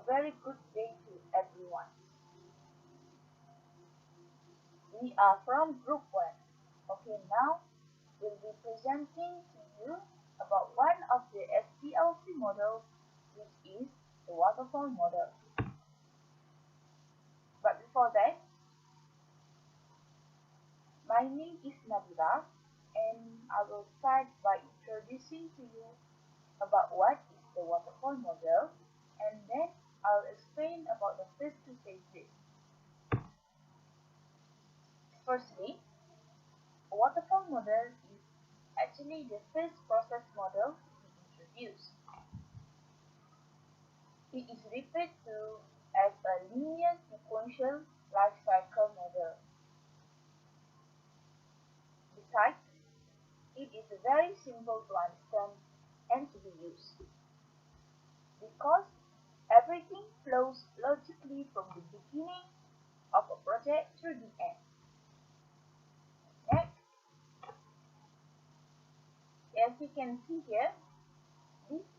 very good day to everyone. We are from Group 1. Okay, now we'll be presenting to you about one of the SDLC models, which is the WaterFall model. But before that, my name is Nabila, and I will start by introducing to you about what is the WaterFall model, and then I'll explain about the first two phases. Firstly, a waterfall model is actually the first process model to be introduced. It is referred to as a linear sequential life cycle model. Besides, it is very simple to understand and to be used, because everything flows logically from the beginning of a project through the end. Next, as you can see here, these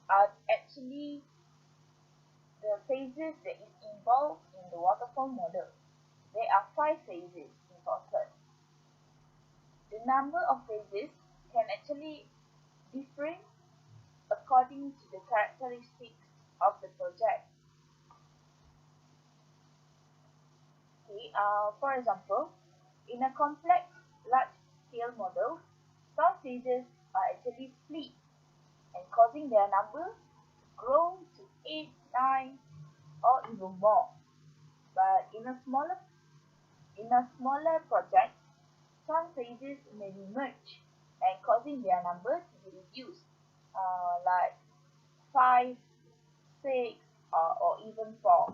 are actually the phases that is involved in the waterfall model. There are 5 phases in total. The number of phases can actually differ according to the characteristics of the project. Okay, for example, in a complex large-scale model, some phases are actually fleet and causing their number to grow to 8, 9, or even more. But in a smaller project, some phases may be merged and causing their number to be reduced, like 5, 6, or even 4.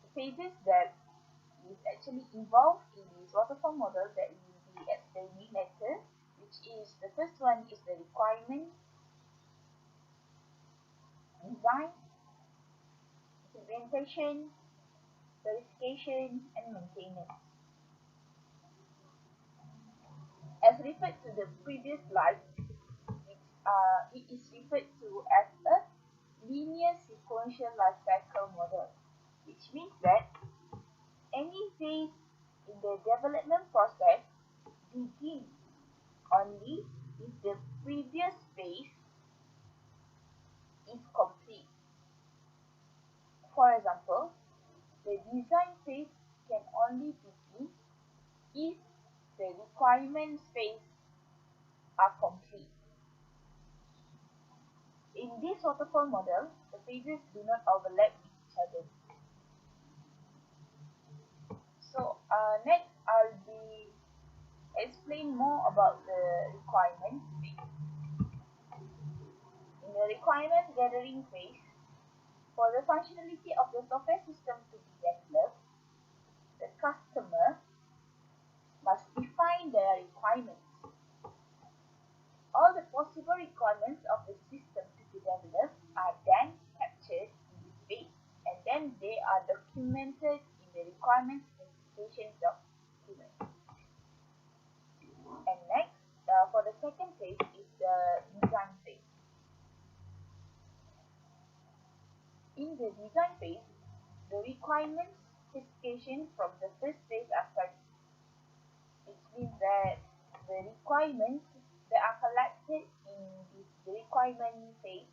The phases that is actually involved in this waterfall model that we will be explaining later, which is the first one is the requirement, design, implementation, verification, and maintenance. As referred to the previous slide, it is referred to as a linear sequential life cycle model, which means that any phase in the development process begins only if the previous phase is complete. For example, the design phase can only begin if the requirements phase are complete. In this waterfall model, the phases do not overlap with each other. So next, I'll be explain more about the requirements phase. In the requirement gathering phase, for the functionality of the software system to be developed, the customer must define their requirements. All the possible requirements of the system to be developed are then captured in this phase, and then they are documented in the requirements specification document. And next, for the second phase is the design phase. In the design phase, the requirements specification from the first phase are studied, which means that the requirements that are collected in the requirement phase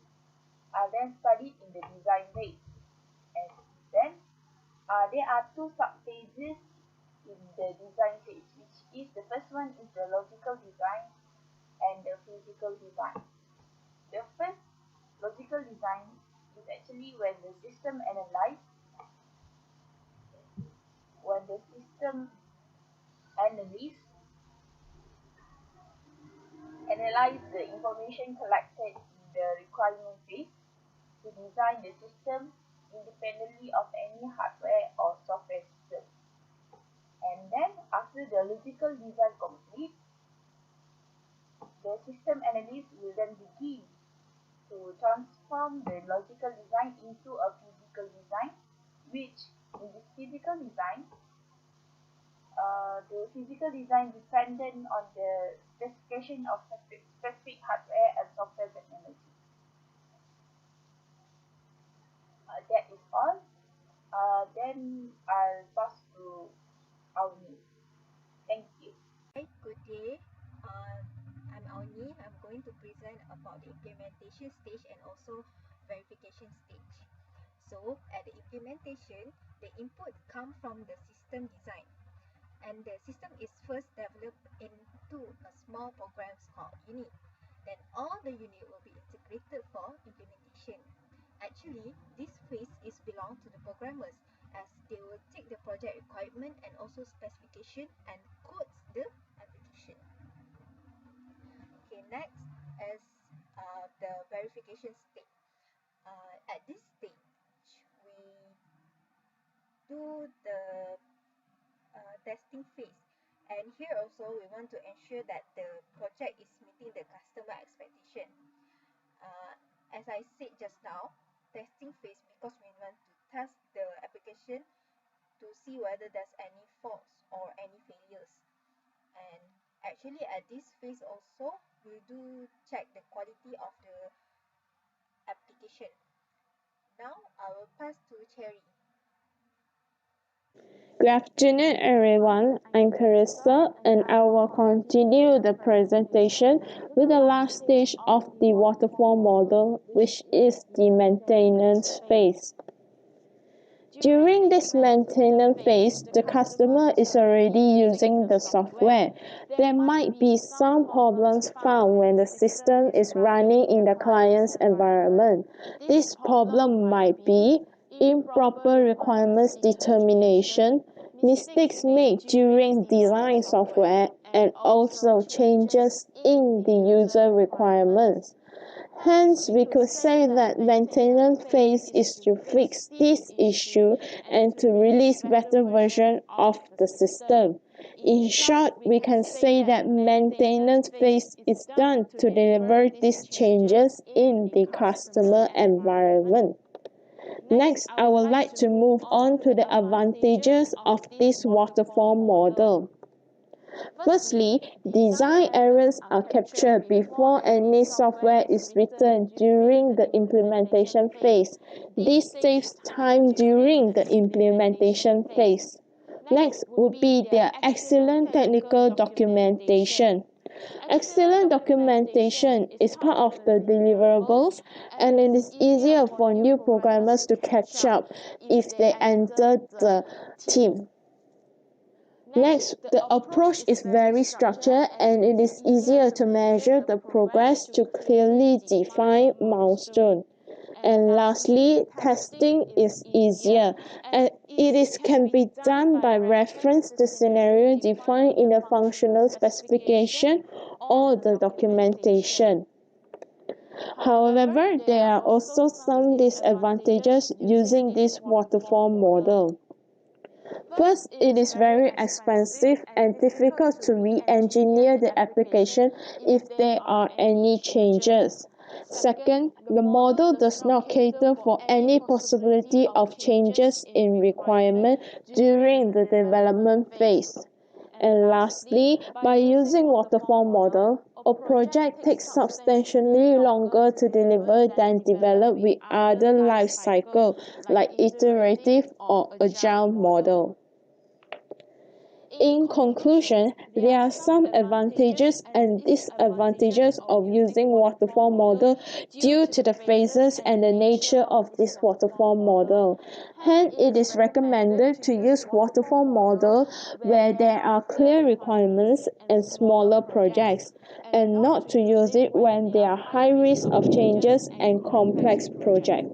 are then studied in the design phase. And then there are 2 sub-phases in the design phase, which is the first one is the logical design and the physical design. The first logical design is actually when the system analyze the information collected in the requirement phase to design the system independently of any hardware or software system. And then after the logical design complete, the system analyst will then begin to transform the logical design into a physical design, which in this physical design, the physical design dependent on the specification of specific hardware and software technology. That is all. Then I'll pass to Auni. Thank you. Hi, good day. Uh, I'm Auni. I'm going to present about the implementation stage and also verification stage. So, at the implementation, the input come from the system design, and the system is first developed into a small programs called unit. Then all the unit will be integrated for implementation. Actually, this phase is belong to the programmers as they will take the project requirement and also specification and codes the application. Okay, next is the verification stage. At this stage, we do the testing phase. And here also we want to ensure that the project is meeting the customer expectation. As I said just now, testing phase because we want to test the application to see whether there's any faults or any failures. And actually at this phase also, we do check the quality of the application. Now I will pass to Cherry. Good afternoon, everyone. I'm Carissa, and I will continue the presentation with the last stage of the waterfall model, which is the maintenance phase. During this maintenance phase, the customer is already using the software. There might be some problems found when the system is running in the client's environment. This problem might be improper requirements determination, mistakes made during design software, and also changes in the user requirements. Hence, we could say that maintenance phase is to fix this issue and to release better version of the system. In short, we can say that maintenance phase is done to deliver these changes in the customer environment. Next, I would like to move on to the advantages of this waterfall model. Firstly, design errors are captured before any software is written during the implementation phase. This saves time during the implementation phase. Next would be their excellent technical documentation. Excellent documentation is part of the deliverables, and it is easier for new programmers to catch up if they enter the team. Next, the approach is very structured and it is easier to measure the progress to clearly define milestones. And lastly, testing is easier and can be done by reference the scenario defined in the functional specification or the documentation. However, there are also some disadvantages using this waterfall model. First, it is very expensive and difficult to re-engineer the application if there are any changes. Second, the model does not cater for any possibility of changes in requirement during the development phase. And lastly, by using waterfall model, a project takes substantially longer to deliver than develop with other life cycle like iterative or agile model. In conclusion, there are some advantages and disadvantages of using waterfall model due to the phases and the nature of this waterfall model. Hence, it is recommended to use waterfall model where there are clear requirements and smaller projects, and not to use it when there are high risk of changes and complex projects.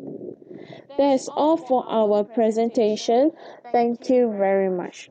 That is all for our presentation. Thank you very much.